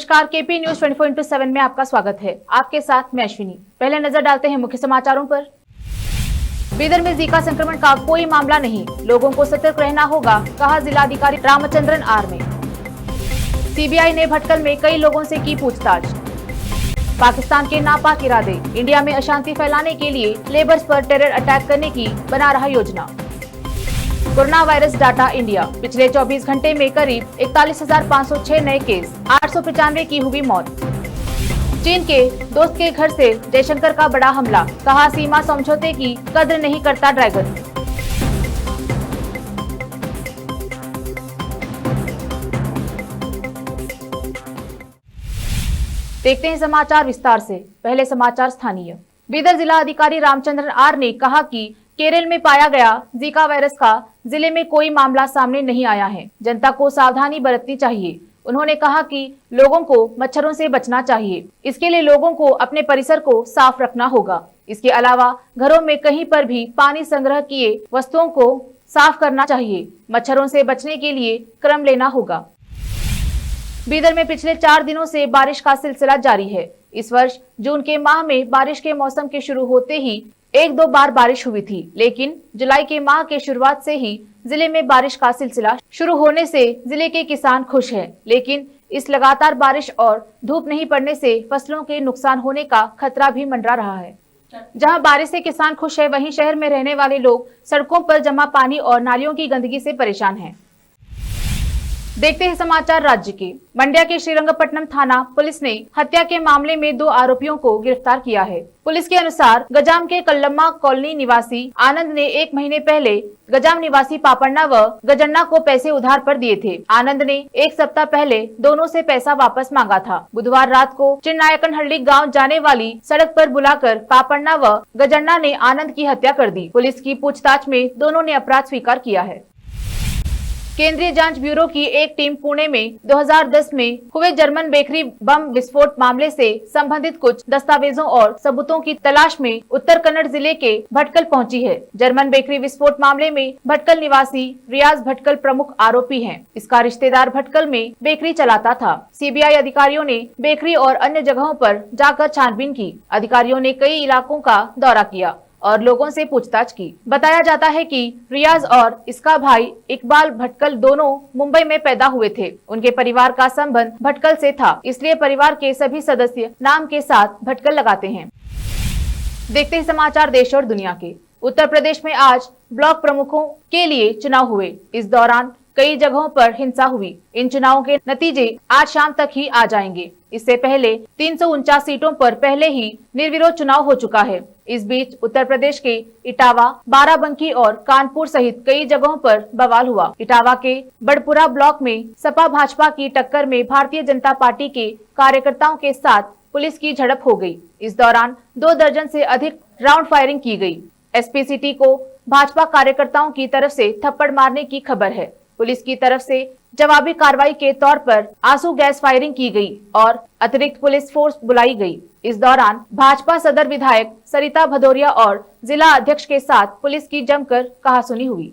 नमस्कार, KP news 24/7 में आपका स्वागत है। आपके साथ मैं अश्विनी। पहले नजर डालते हैं मुख्य समाचारों पर। बीदर में जीका संक्रमण का कोई मामला नहीं, लोगों को सतर्क रहना होगा, कहा जिलाधिकारी रामचंद्रन आर ने। सीबीआई ने भटकल में कई लोगों से की पूछताछ। पाकिस्तान के नापाक इरादे, इंडिया में अशांति फैलाने के लिए लेबर्स पर टेरर अटैक करने की बना रहा योजना। कोरोना वायरस डाटा इंडिया, पिछले 24 घंटे में करीब 41,506 नए केस, 895 की हुई मौत। चीन के दोस्त के घर से जयशंकर का बड़ा हमला, कहा सीमा समझौते की कद्र नहीं करता ड्रैगन। देखते हैं समाचार विस्तार से। पहले समाचार स्थानीय। बीदर जिला अधिकारी रामचंद्रन आर ने कहा कि केरल में पाया गया जीका वायरस का जिले में कोई मामला सामने नहीं आया है, जनता को सावधानी बरतनी चाहिए। उन्होंने कहा कि लोगों को मच्छरों से बचना चाहिए, इसके लिए लोगों को अपने परिसर को साफ रखना होगा। इसके अलावा घरों में कहीं पर भी पानी संग्रह किए वस्तुओं को साफ करना चाहिए। मच्छरों से बचने के लिए क्रम लेना होगा। बीदर में पिछले 4 दिनों से बारिश का सिलसिला जारी है। इस वर्ष जून के माह में बारिश के मौसम के शुरू होते ही 1-2 बार बारिश हुई थी, लेकिन जुलाई के माह के शुरुआत से ही जिले में बारिश का सिलसिला शुरू होने से जिले के किसान खुश हैं। लेकिन इस लगातार बारिश और धूप नहीं पड़ने से फसलों के नुकसान होने का खतरा भी मंडरा रहा है। जहां बारिश से किसान खुश है, वहीं शहर में रहने वाले लोग सड़कों पर जमा पानी और नालियों की गंदगी से परेशान हैं। देखते हैं समाचार राज्य के। मंड्या के श्रीरंगपट्टनम थाना पुलिस ने हत्या के मामले में 2 आरोपियों को गिरफ्तार किया है। पुलिस के अनुसार गजाम के कल्लम्मा कॉलोनी निवासी आनंद ने 1 महीने पहले गजाम निवासी पापण्णा व गजन्ना को पैसे उधार पर दिए थे। आनंद ने 1 सप्ताह पहले दोनों से पैसा वापस मांगा था। बुधवार रात को चिन्नायकनहल्ली गांव जाने वाली सड़क पर बुलाकर पापण्णा व गजन्ना ने आनंद की हत्या कर दी। पुलिस की पूछताछ में दोनों ने अपराध स्वीकार किया है। केंद्रीय जांच ब्यूरो की एक टीम पुणे में 2010 में हुए जर्मन बेकरी बम विस्फोट मामले से संबंधित कुछ दस्तावेजों और सबूतों की तलाश में उत्तर कन्नड़ जिले के भटकल पहुंची है। जर्मन बेकरी विस्फोट मामले में भटकल निवासी रियाज भटकल प्रमुख आरोपी हैं। इसका रिश्तेदार भटकल में बेकरी चलाता था। सीबीआई अधिकारियों ने बेकरी और अन्य जगहों पर जाकर छानबीन की। अधिकारियों ने कई इलाकों का दौरा किया और लोगों से पूछताछ की। बताया जाता है कि रियाज और इसका भाई इकबाल भटकल दोनों मुंबई में पैदा हुए थे। उनके परिवार का संबंध भटकल से था, इसलिए परिवार के सभी सदस्य नाम के साथ भटकल लगाते हैं। देखते हैं समाचार देश और दुनिया के। उत्तर प्रदेश में आज ब्लॉक प्रमुखों के लिए चुनाव हुए। इस दौरान कई जगहों पर हिंसा हुई। इन चुनावों के नतीजे आज शाम तक ही आ जाएंगे। इससे पहले 349 सीटों पर पहले ही निर्विरोध चुनाव हो चुका है। इस बीच उत्तर प्रदेश के इटावा, बाराबंकी और कानपुर सहित कई जगहों पर बवाल हुआ। इटावा के बड़पुरा ब्लॉक में सपा भाजपा की टक्कर में भारतीय जनता पार्टी के कार्यकर्ताओं के साथ पुलिस की झड़प हो गई। इस दौरान 2 दर्जन से अधिक राउंड फायरिंग की गई। एसपी सिटी को भाजपा कार्यकर्ताओं की तरफ से थप्पड़ मारने की खबर है। पुलिस की तरफ से जवाबी कार्रवाई के तौर पर आंसू गैस फायरिंग की गई और अतिरिक्त पुलिस फोर्स बुलाई गई। इस दौरान भाजपा सदर विधायक सरिता भदौरिया और जिला अध्यक्ष के साथ पुलिस की जमकर कहासुनी हुई।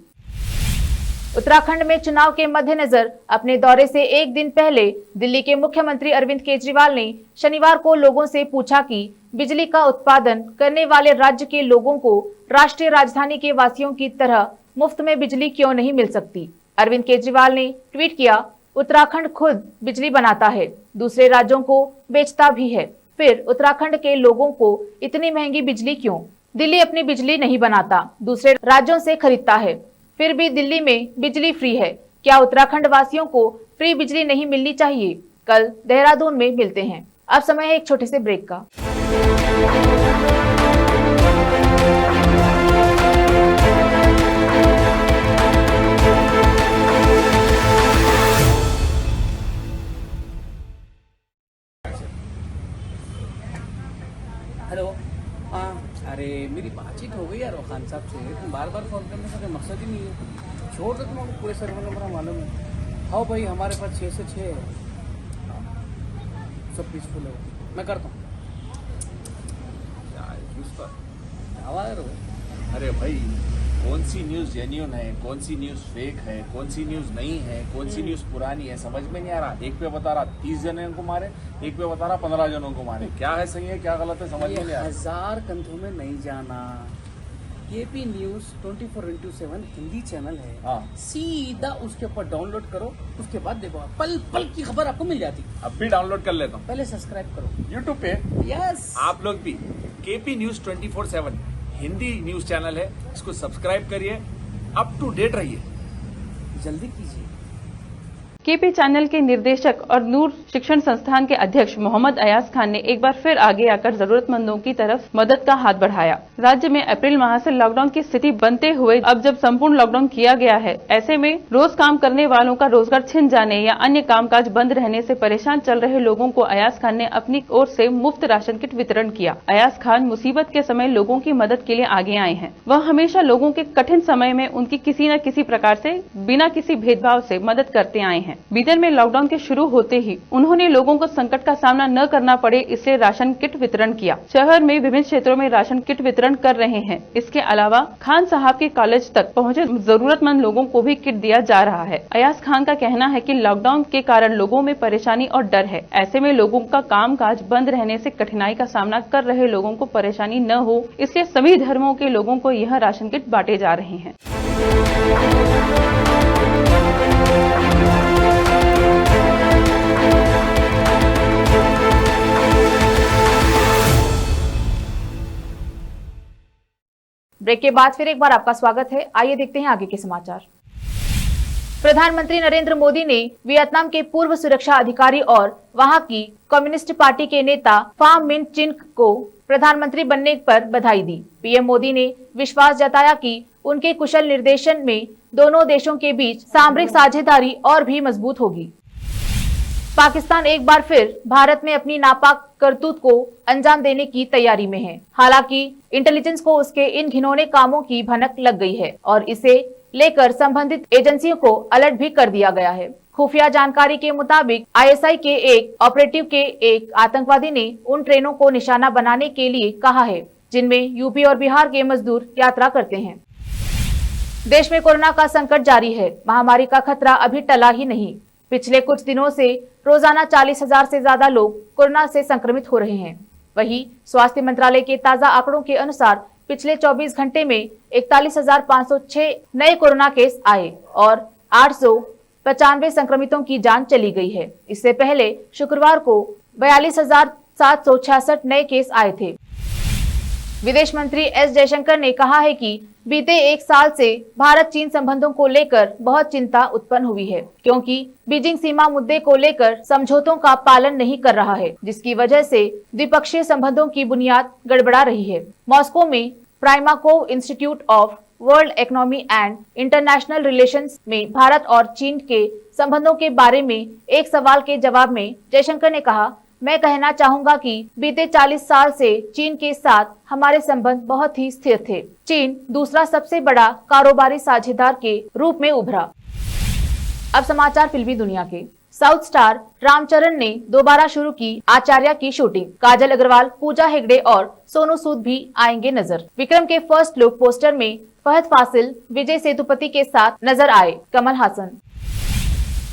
उत्तराखंड में चुनाव के मद्देनजर अपने दौरे से 1 दिन पहले दिल्ली के मुख्यमंत्री अरविंद केजरीवाल ने शनिवार को लोगों से पूछा कि बिजली का उत्पादन करने वाले राज्य के लोगों को राष्ट्रीय राजधानी के वासियों की तरह मुफ्त में बिजली क्यों नहीं मिल सकती। अरविंद केजरीवाल ने ट्वीट किया, उत्तराखंड खुद बिजली बनाता है, दूसरे राज्यों को बेचता भी है, फिर उत्तराखंड के लोगों को इतनी महंगी बिजली क्यों? दिल्ली अपनी बिजली नहीं बनाता, दूसरे राज्यों से खरीदता है, फिर भी दिल्ली में बिजली फ्री है। क्या उत्तराखंड वासियों को फ्री बिजली नहीं मिलनी चाहिए? कल देहरादून में मिलते हैं। अब समय है एक छोटे से ब्रेक का। हेलो, हाँ, अरे मेरी बातचीत हो गई यार खान साहब से। तुम बार बार फ़ोन करने का कोई मकसद ही नहीं है। छोड़ दो, तुमको पूरे सर्वर नंबर मालूम है। हाँ भाई, हमारे पास 6 से 6 है, सब पीसफुल है। मैं करता हूँ। किस पर? आवाज़। अरे भाई कौन सी न्यूज जेन्युइन है, कौन सी न्यूज फेक है, कौन सी न्यूज नहीं है, कौन सी न्यूज पुरानी है, समझ में नहीं आ रहा। एक पे बता रहा 30 जनों को मारे, एक पे बता रहा 15 जनों को मारे। क्या है सही है, क्या गलत है, समझ में नहीं आ रहा। हजार कंधों में नहीं जाना। केपी न्यूज 24/7 हिंदी चैनल है। हाँ। सीधा उसके ऊपर डाउनलोड करो, उसके बाद देखो पल पल की खबर आपको मिल जाती। अब भी डाउनलोड कर लेता हूँ पहले सब्सक्राइब करो यूट्यूब पे। यस। आप लोग भी KP news 24/7 Hindi news channel है, इसको सब्सक्राइब करिए, अप टू डेट रहिए। जल्दी कीजिए। केपी चैनल के निर्देशक और नूर शिक्षण संस्थान के अध्यक्ष मोहम्मद अयाज खान ने एक बार फिर आगे आकर जरूरतमंदों की तरफ मदद का हाथ बढ़ाया। राज्य में अप्रैल माह से लॉकडाउन की स्थिति बनते हुए अब जब संपूर्ण लॉकडाउन किया गया है, ऐसे में रोज काम करने वालों का रोजगार छिन जाने या अन्य कामकाज बंद रहने से परेशान चल रहे लोगों को अयाज खान ने अपनी ओर से मुफ्त राशन किट वितरण किया। अयाज खान मुसीबत के समय लोगों की मदद के लिए आगे आए हैं। वह हमेशा लोगों के कठिन समय में उनकी किसी न किसी प्रकार से बिना किसी भेदभाव से मदद करते आए हैं। बीदर में लॉकडाउन के शुरू होते ही उन्होंने लोगों को संकट का सामना न करना पड़े, इसलिए राशन किट वितरण किया। शहर में विभिन्न क्षेत्रों में राशन किट वितरण कर रहे हैं। इसके अलावा खान साहब के कॉलेज तक पहुंचे जरूरतमंद लोगों को भी किट दिया जा रहा है। अयाज खान का कहना है कि लॉकडाउन के कारण लोगों में परेशानी और डर है। ऐसे में लोगों का कामकाज बंद रहने से कठिनाई का सामना कर रहे लोगों को परेशानी न हो, इसलिए सभी धर्मों के लोगों को यह राशन किट बांटे जा रहे हैं। ब्रेक के बाद फिर एक बार आपका स्वागत है। आइए देखते हैं आगे के समाचार। प्रधानमंत्री नरेंद्र मोदी ने वियतनाम के पूर्व सुरक्षा अधिकारी और वहां की कम्युनिस्ट पार्टी के नेता फाम मिन चिन को प्रधानमंत्री बनने पर बधाई दी। पीएम मोदी ने विश्वास जताया कि उनके कुशल निर्देशन में दोनों देशों के बीच सामरिक साझेदारी और भी मजबूत होगी। पाकिस्तान एक बार फिर भारत में अपनी नापाक करतूत को अंजाम देने की तैयारी में है। हालांकि इंटेलिजेंस को उसके इन घिनौने कामों की भनक लग गई है और इसे लेकर संबंधित एजेंसियों को अलर्ट भी कर दिया गया है। खुफिया जानकारी के मुताबिक आईएसआई के एक ऑपरेटिव के एक आतंकवादी ने उन ट्रेनों को निशाना बनाने के लिए कहा है जिनमें यूपी और बिहार के मजदूर यात्रा करते हैं। देश में कोरोना का संकट जारी है। महामारी का खतरा अभी टला ही नहीं। पिछले कुछ दिनों से रोजाना 40,000 से ज्यादा लोग कोरोना से संक्रमित हो रहे हैं। वहीं स्वास्थ्य मंत्रालय के ताजा आंकड़ों के अनुसार पिछले 24 घंटे में 41,506 नए कोरोना केस आए और 895 संक्रमितों की जान चली गई है। इससे पहले शुक्रवार को 42,766 नए केस आए थे। विदेश मंत्री एस जयशंकर ने कहा है कि बीते एक साल से भारत चीन संबंधों को लेकर बहुत चिंता उत्पन्न हुई है, क्योंकि बीजिंग सीमा मुद्दे को लेकर समझौतों का पालन नहीं कर रहा है, जिसकी वजह से द्विपक्षीय संबंधों की बुनियाद गड़बड़ा रही है। मॉस्को में Primakov institute of world economy and international relations में भारत और चीन के संबंधों के बारे में एक सवाल के जवाब में जयशंकर ने कहा, मैं कहना चाहूंगा कि बीते 40 साल से चीन के साथ हमारे संबंध बहुत ही स्थिर थे। चीन दूसरा सबसे बड़ा कारोबारी साझेदार के रूप में उभरा। अब समाचार फिल्मी दुनिया के। साउथ स्टार रामचरण ने दोबारा शुरू की आचार्य की शूटिंग। काजल अग्रवाल, पूजा हेगड़े और सोनू सूद भी आएंगे नजर। विक्रम के फर्स्ट लुक पोस्टर में फहद फासिल, विजय सेतुपति के साथ नजर आए कमल हासन।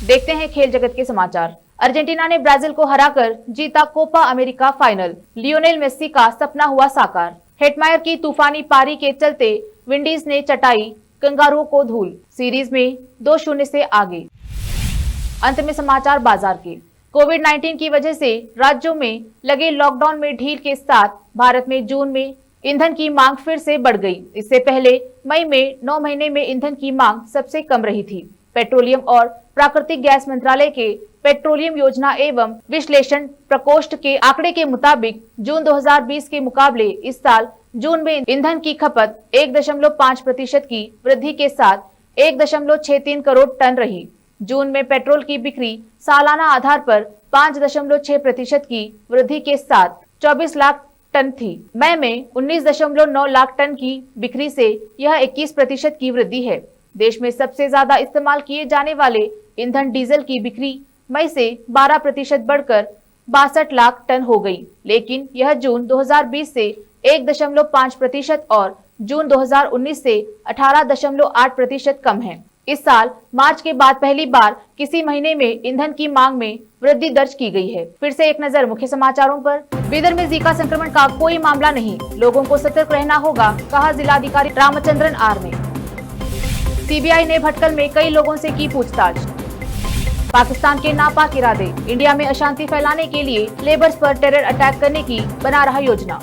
देखते हैं खेल जगत के समाचार। अर्जेंटीना ने ब्राजील को हराकर जीता Copa America final. Lionel Messi का सपना हुआ साकार। हेटमायर की तूफानी पारी के चलते विंडीज ने चटाई कंगारुओं को धूल। सीरीज में 2-0 से आगे। अंत में समाचार बाजार के। कोविड-19 की वजह से राज्यों में लगे लॉकडाउन में ढील के साथ भारत में जून में ईंधन की मांग फिर से बढ़ गई। इससे पहले मई में 9 महीने में ईंधन की मांग सबसे कम रही थी। पेट्रोलियम और प्राकृतिक गैस मंत्रालय के पेट्रोलियम योजना एवं विश्लेषण प्रकोष्ठ के आंकड़े के मुताबिक जून 2020 के मुकाबले इस साल जून में ईंधन की खपत 1.5% की वृद्धि के साथ 1.63 करोड़ टन रही। जून में पेट्रोल की बिक्री सालाना आधार पर 5.6% की वृद्धि के साथ 24 लाख टन थी। मई में 19.9 लाख टन की बिक्री से यह 21% की वृद्धि है। देश में सबसे ज्यादा इस्तेमाल किए जाने वाले ईंधन डीजल की बिक्री मई से 12% बढ़कर 62 लाख टन हो गई, लेकिन यह जून 2020 से 1.5% और जून 2019 से 18.8% कम है। इस साल मार्च के बाद पहली बार किसी महीने में ईंधन की मांग में वृद्धि दर्ज की गई है। फिर से एक नजर मुख्य समाचारों पर। बीदर में जीका संक्रमण का कोई मामला नहीं, लोगों को सतर्क रहना होगा, कहा जिलाधिकारी रामचंद्रन आर ने। सीबीआई ने भटकल में कई लोगों से की पूछताछ। पाकिस्तान के नापाक इरादे, इंडिया में अशांति फैलाने के लिए लेबर्स पर टेरर अटैक करने की बना रहा योजना।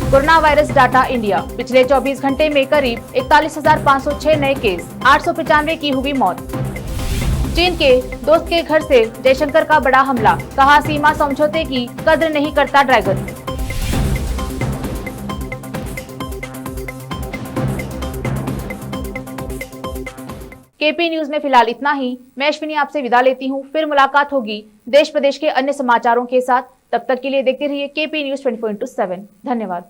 कोरोना वायरस डाटा इंडिया, पिछले 24 घंटे में करीब 41,506 नए केस, 895 की हुई मौत। चीन के दोस्त के घर से जयशंकर का बड़ा हमला, कहा सीमा समझौते की कद्र नहीं करता ड्रैगन। केपी न्यूज में फिलहाल इतना ही। मैं अश्विनी आपसे विदा लेती हूँ। फिर मुलाकात होगी देश प्रदेश के अन्य समाचारों के साथ। तब तक के लिए देखते रहिए केपी न्यूज 24/7। धन्यवाद।